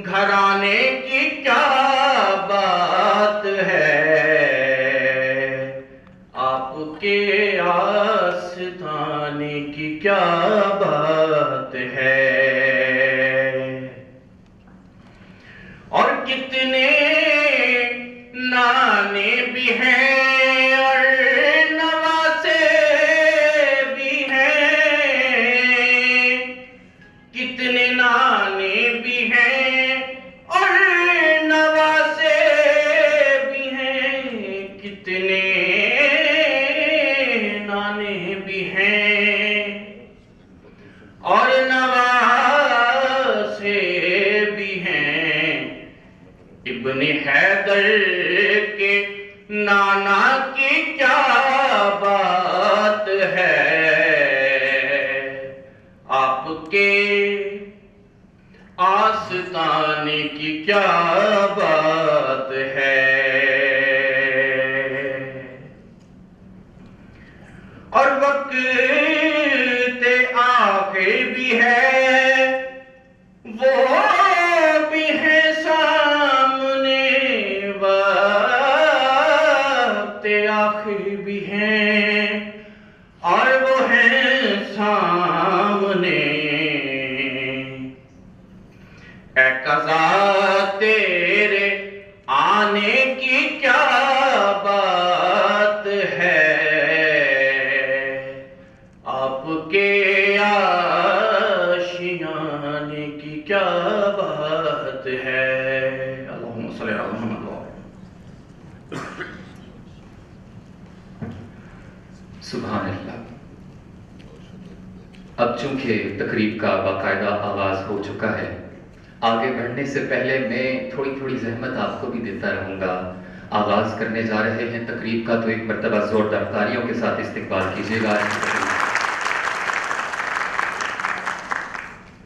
گھرانے کی کیا بات ہے، آپ کے آستانے کی کیا بات ہے، اور کتنے نانے بھی ہیں اور نواسے بھی ہیں، کتنے نانے بھی ہیں اور نواسے بھی ہیں، کتنے نانے بھی ہیں اور نواسے بھی ہیں، ابن حیدر کے نانا کی کیا بات ہے، آپ کے آستانے کی کیا بات ہے، اور وقت آخر بھی ہے وہ بھی ہے سامنے، وقت آخر بھی ہے اور وہ ہے سامنے، اے قضا تیرے آنے کی کیا بات ہے، آپ کے آشیانے کی کیا بات ہے۔ اللہم صلی علی محمد۔ سبحان اللہ۔ اب چونکہ تقریب کا باقاعدہ آغاز ہو چکا ہے، آگے بڑھنے سے پہلے میں تھوڑی تھوڑی زحمت آپ کو بھی دیتا رہوں گا۔ آغاز کرنے جا رہے ہیں تقریب کا، تو ایک مرتبہ زوردار تالیوں کے ساتھ استقبال کیجیے گا۔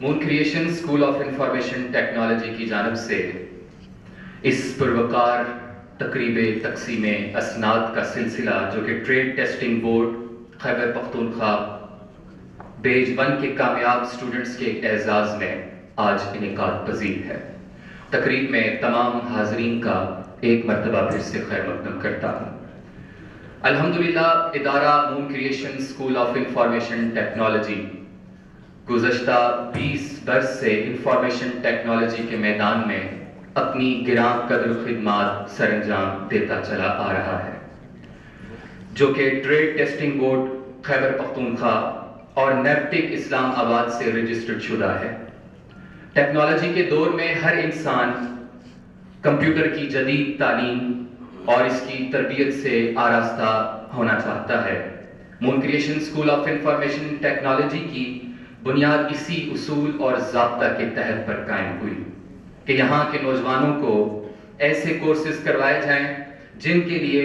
Moon Creation school of information technology کی جانب سے اس پروقار تقریب تقسیم اسناد کا سلسلہ، جو کہ trade testing board Khyber Pakhtunkhwa batch 1 کے کامیاب سٹوڈنٹس کے اعزاز میں آج انعقاد پذیر ہے۔ تقریب میں تمام حاضرین کا ایک مرتبہ پھر سے خیر مقدم کرتا ہوں۔ الحمدللہ ادارہ Moon Creation school of information technology گزشتہ 20 برس سے انفارمیشن ٹیکنالوجی کے میدان میں اپنی گراں قدر خدمات سر انجام دیتا چلا آ رہا ہے، جو کہ trade testing board Khyber Pakhtunkhwa اور نیپٹک اسلام آباد سے رجسٹرڈ شدہ ہے۔ ٹیکنالوجی کے دور میں ہر انسان کمپیوٹر کی جدید تعلیم اور اس کی تربیت سے آراستہ ہونا چاہتا ہے۔ Moon Creation school of information technology کی بنیاد اسی اصول اور ضابطہ کے تحت پر قائم ہوئی کہ یہاں کے نوجوانوں کو ایسے کورسز کروائے جائیں جن کے لیے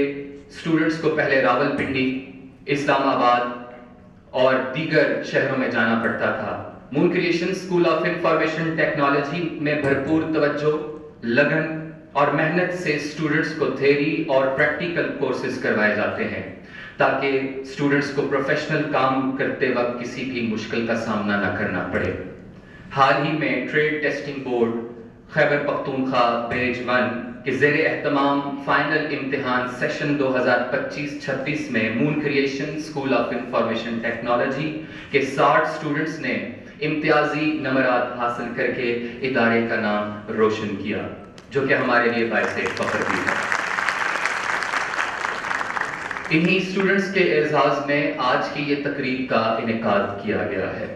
اسٹوڈنٹس کو پہلے راولپنڈی، اسلام آباد اور دیگر شہروں میں جانا پڑتا تھا۔ Moon Creation school of information technology میں بھرپور توجہ، لگن اور محنت سے اسٹوڈنٹس کو تھیوری اور پریکٹیکل کورسز کروائے جاتے ہیں تاکہ اسٹوڈنٹس کو پروفیشنل کام کرتے وقت کسی بھی مشکل کا سامنا نہ کرنا پڑے۔ حال ہی میں trade testing board Khyber Pakhtunkhwa batch 1 کے زیر اہتمام فائنل امتحان سیشن 2025-26 میں Moon Creation school of information technology کے 60 اسٹوڈنٹس نے امتیازی نمبرات حاصل کر کے ادارے کا نام روشن کیا، جو کہ ہمارے لیے باعث فخر بھی ہے۔ انہی اسٹوڈنٹس کے اعزاز میں آج کی یہ تقریب کا انعقاد کیا گیا ہے۔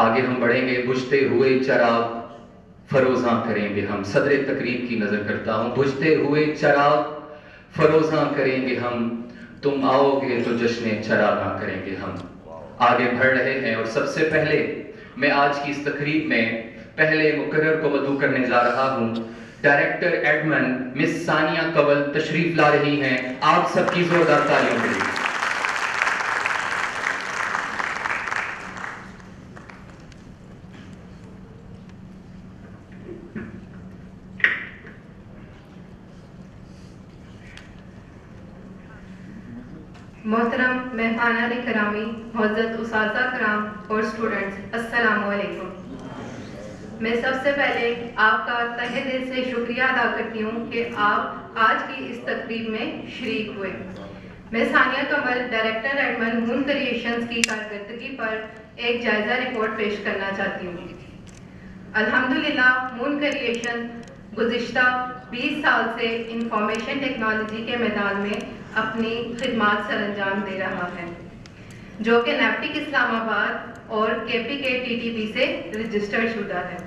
آگے ہم بڑھیں گے۔ بجھتے ہوئے چراغ فروزاں کریں گے ہم، صدر تقریب کی نظر کرتا ہوں۔ بجھتے ہوئے چراغ فروزاں کریں گے ہم، تم آؤ گے تو جشن چراغاں کریں گے ہم۔ آگے بڑھ رہے ہیں اور سب سے پہلے میں آج کی اس تقریب میں پہلے مقرر کو مدعو کرنے جا رہا ہوں۔ ڈائریکٹر ایڈمن مس ثانیہ کنول تشریف لا رہی ہیں، آپ سب کی زوردار تالیوں کے لیے۔ محترم مہمانان گرامی، معزز اساتذہ کرام اور اسٹوڈنٹس، السلام علیکم۔ میں سب سے پہلے آپ کا تہہ دل سے شکریہ ادا کرتی ہوں کہ آپ آج کی اس تقریب میں شریک ہوئے۔ میں ثانیہ کمل، ڈائریکٹر ایڈمن مون کریشنز کی کارکردگی پر ایک جائزہ رپورٹ پیش کرنا چاہتی ہوں۔ الحمدللہ مون کریشن گزشتہ 20 سال سے انفارمیشن ٹیکنالوجی کے میدان میں اپنی خدمات سر انجام دے رہا ہے، جو کہ نیپٹک اسلام آباد اور KPK-TTP سے رجسٹرڈ شدہ ہے۔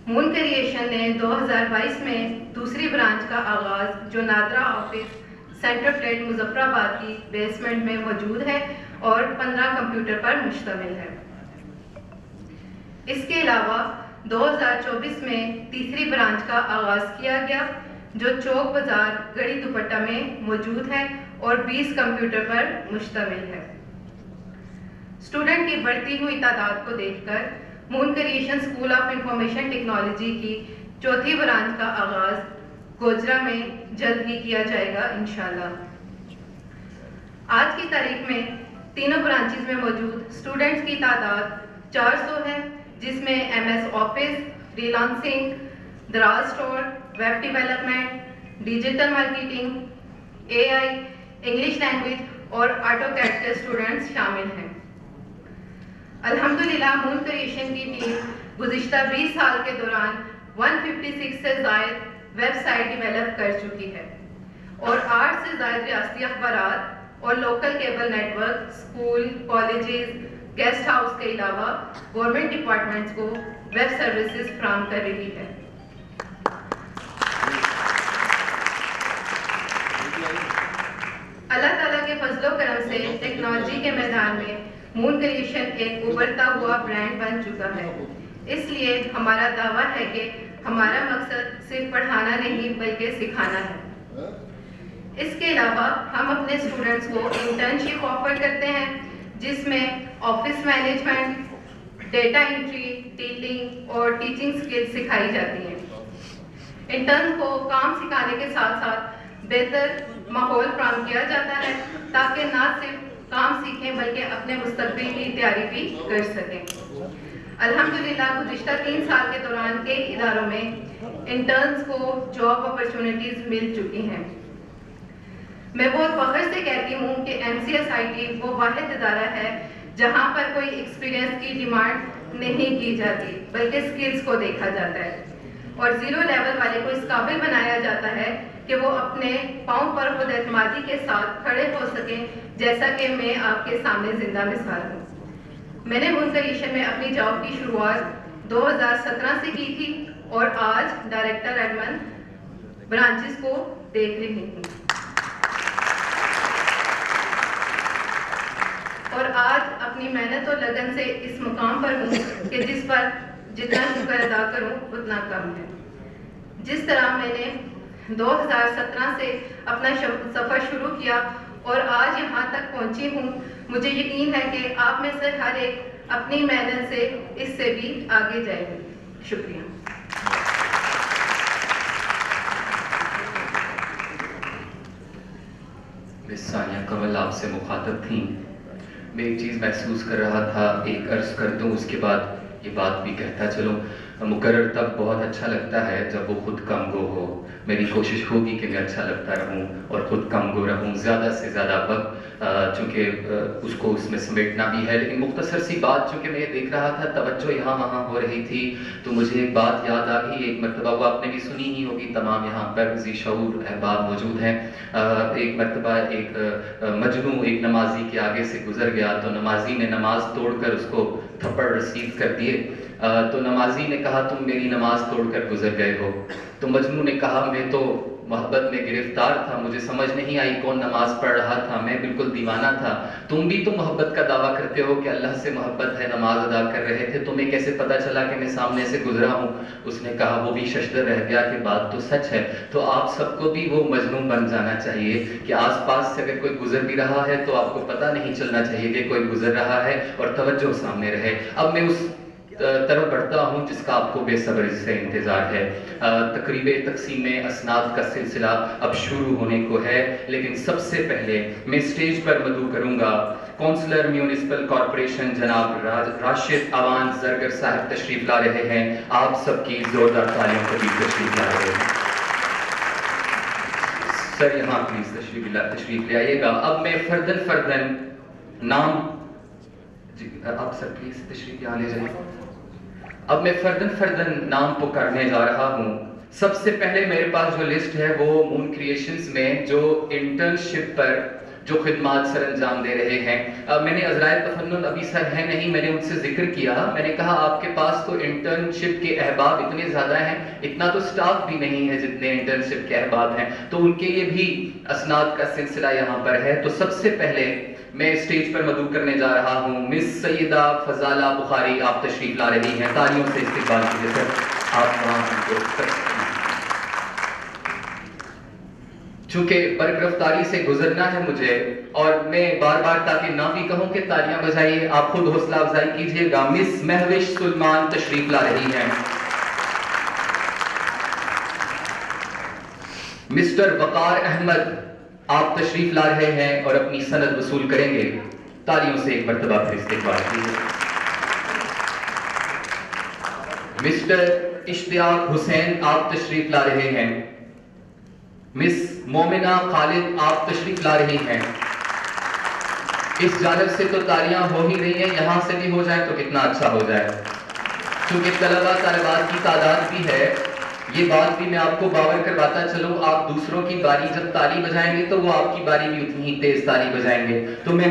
مون کریشن نے 2022 میں دوسری برانچ کا آغاز، جو NADRA office centre flat Muzaffar آباد کی بیسمنٹ میں موجود ہے اور 15 کمپیوٹر پر مشتمل ہے۔ اس کے علاوہ 2024 میں تیسری برانچ کا آغاز کیا گیا، جو چوک بازار گڑی دوپٹہ میں موجود ہے اور 20 کمپیوٹر پر مشتمل ہے۔ اسٹوڈنٹ کی بڑھتی ہوئی تعداد کو دیکھ کر Moon Creation school of information technology کی چوتھی برانچ کا آغاز گوجرا میں جلد ہی کیا جائے گا انشاءاللہ۔ آج کی تاریخ میں تینوں برانچز میں موجود اسٹوڈنٹس کی تعداد 400 ہے، جس میں MS آفس، ریلانسنگ، دراز store, web development, digital marketing, AI، English language اور آٹو کیڈ کے اسٹوڈنٹس شامل ہیں۔ الحمدللہ مون کریشن کی ٹیم گزشتہ 20 سال کے دوران 156 سے زائد ویب سائٹ ڈیولپ کر چکی ہے اور 8 سے زائد ریاستی اخبارات اور local cable network, school, colleges, guest house کے علاوہ گورنمنٹ ڈپارٹمنٹس کو ویب سروسز فراہم کر رہی ہے۔ اللہ تعالیٰ کے فضل و کرم سے ٹیکنالوجی کے میدان میں مون کریشن ایک ابھرتا ہوا برانڈ بن چکا ہے۔ اس لیے ہمارا دعویٰ ہے کہ ہمارا مقصد صرف پڑھانا نہیں بلکہ سکھانا ہے۔ اس کے علاوہ ہم اپنے اسٹوڈنٹس کو انٹرنشپ آفر کرتے ہیں، جس میں office management, data entry, dealing اور ٹیچنگ سکلز سکھائی جاتی ہیں۔ انٹرن کو کام سکھانے کے ساتھ ساتھ بہتر ماحول فراہم کیا جاتا ہے تاکہ نہ صرف کام سیکھیں بلکہ اپنے مستقبل کی تیاری بھی کر سکیں۔ الحمدللہ گزشتہ 3 سال کے دوران کئی اداروں میں انٹرنز کو جاب اپرچونٹیز مل چکی ہیں۔ میں بہت فخر سے کہتی ہوں کہ MCSIT وہ واحد ادارہ ہے جہاں پر کوئی ایکسپیرینس کی ڈیمانڈ نہیں کی جاتی بلکہ اسکلز کو دیکھا جاتا ہے، اور 0 لیول والے کو اس قابل بنایا جاتا ہے کہ وہ اپنے پاؤں پر خود اعتمادی کے ساتھ کھڑے ہو سکیں، جیسا کہ میں آپ کے سامنے زندہ مثال ہوں۔ میں نے مون کریشن میں اپنی جاب کی شروعات 2017 سے کی تھی اور آج ڈائریکٹر ایڈمن برانچز کو دیکھ رہی ہوں، اور آج اپنی محنت اور لگن سے اس مقام پر ہوں کہ جس پر جتنا شکر ادا کروں اتنا کم ہے۔ جس طرح میں نے 2017 سے اپنا سفر شروع کیا اور آج یہاں تک پہنچی ہوں، مجھے یقین ہے کہ آپ میں سے ہر ایک اپنی محنت سے اس سے بھی آگے جائے گی۔ شکریہ۔ مس ثانیہ کمل آپ سے مخاطب تھیں، میں ایک چیز محسوس کر رہا تھا، ایک عرض کر دوں اس کے بعد یہ بات بھی کہتا چلوں۔ مقرر تب بہت اچھا لگتا ہے جب وہ خود کم گو ہو۔ میری کوشش ہوگی کہ میں اچھا لگتا رہوں اور خود کم گو رہوں، زیادہ سے زیادہ وقت چونکہ اس کو اس میں سمیٹنا بھی ہے، لیکن مختصر سی بات چونکہ میں یہ دیکھ رہا تھا توجہ یہاں وہاں ہو رہی تھی تو مجھے ایک بات یاد آ گئی، ایک مرتبہ وہ آپ نے بھی سنی ہی ہوگی، تمام یہاں پر ذی شعور احباب موجود ہیں۔ ایک مرتبہ ایک مجنوں ایک نمازی کے آگے سے گزر گیا تو نمازی نے نماز توڑ کر اس کو تھپڑ رسید کر دیے، تو نمازی نے کہا تم میری نماز توڑ کر گزر گئے ہو، تو مجنوں نے کہا میں تو محبت میں گرفتار تھا، مجھے سمجھ نہیں آئی کون نماز پڑھ رہا تھا، میں بالکل دیوانہ تھا، تم بھی تو محبت کا دعویٰ کرتے ہو کہ اللہ سے محبت ہے، نماز ادا کر رہے تھے، تمہیں کیسے پتہ چلا کہ میں سامنے سے گزرا ہوں؟ اس نے کہا وہ بھی ششدر رہ گیا کہ بات تو سچ ہے۔ تو آپ سب کو بھی وہ مجنون بن جانا چاہیے کہ آس پاس سے اگر کوئی گزر بھی رہا ہے تو آپ کو پتہ نہیں چلنا چاہیے کہ کوئی گزر رہا ہے اور توجہ سامنے رہے۔ اب میں اس طرف بڑھتا ہوں جس کا آپ کو بے صبری سے انتظار ہے۔ تقریب تقسیم اسناد کا سلسلہ اب شروع ہونے کو ہے، لیکن سب سے پہلے میں اسٹیج پر مدعو کروں گا کونسلر میونسپل کارپوریشن جناب راشد اوان زرگر صاحب تشریف لا رہے ہیں. آپ سب کی زوردار تالیوں کے بیچ تشریف لا رہے ہیں. سر یہاں پلیز تشریف لے آئیے گا. اب میں فردن نام جی آپ سر پلیز تشریف یہاں لے جائیں. اب میں فردن نام پکارنے جا رہا ہوں. سب سے پہلے میرے پاس جو لسٹ ہے وہ مون کریشنز میں جو انٹرنشپ پر جو خدمات سر انجام دے رہے ہیں. میں نے عذرائے تفنن ابھی سر ہے نہیں, میں نے ان سے ذکر کیا. میں نے کہا آپ کے پاس تو انٹرنشپ کے احباب اتنے زیادہ ہیں, اتنا تو سٹاف بھی نہیں ہے جتنے انٹرنشپ کے احباب ہیں, تو ان کے لیے بھی اسناد کا سلسلہ یہاں پر ہے. تو سب سے پہلے میں اسٹیج پر مدعو کرنے جا رہا ہوں مس سیدہ فضالہ بخاری. آپ تشریف لا رہی ہیں, تالیوں سے استقبال کیجیے سر. آپ وہاں چونکہ برگرفتاری سے گزرنا ہے مجھے, اور میں بار بار تاکہ نہ بھی کہوں کہ تالیاں بجائیے, آپ خود حوصلہ افزائی کیجیے گا. مس مہوش سلمان تشریف لا رہی ہیں. مسٹر وقار احمد آپ تشریف لا رہے ہیں اور اپنی سند وصول کریں گے. تالیوں سے ایک مرتبہ پھر استقبال کیجیے. مسٹر اشتیاق حسین آپ تشریف لا رہے ہیں. مس مومنہ خالد آپ تشریف لا رہی ہیں. اس جانب سے تو تالیاں ہو ہی رہی ہیں, یہاں سے بھی ہو جائے تو کتنا اچھا ہو جائے. چونکہ طلبات کی تعداد بھی ہے, یہ بات بھی میں آپ کو باور کرواتا چلوں, آپ دوسروں کی باری جب تالی بجائیں گے تو وہ آپ کی باری بھی اتنی ہی تیز تالی بجائیں گے. تو میں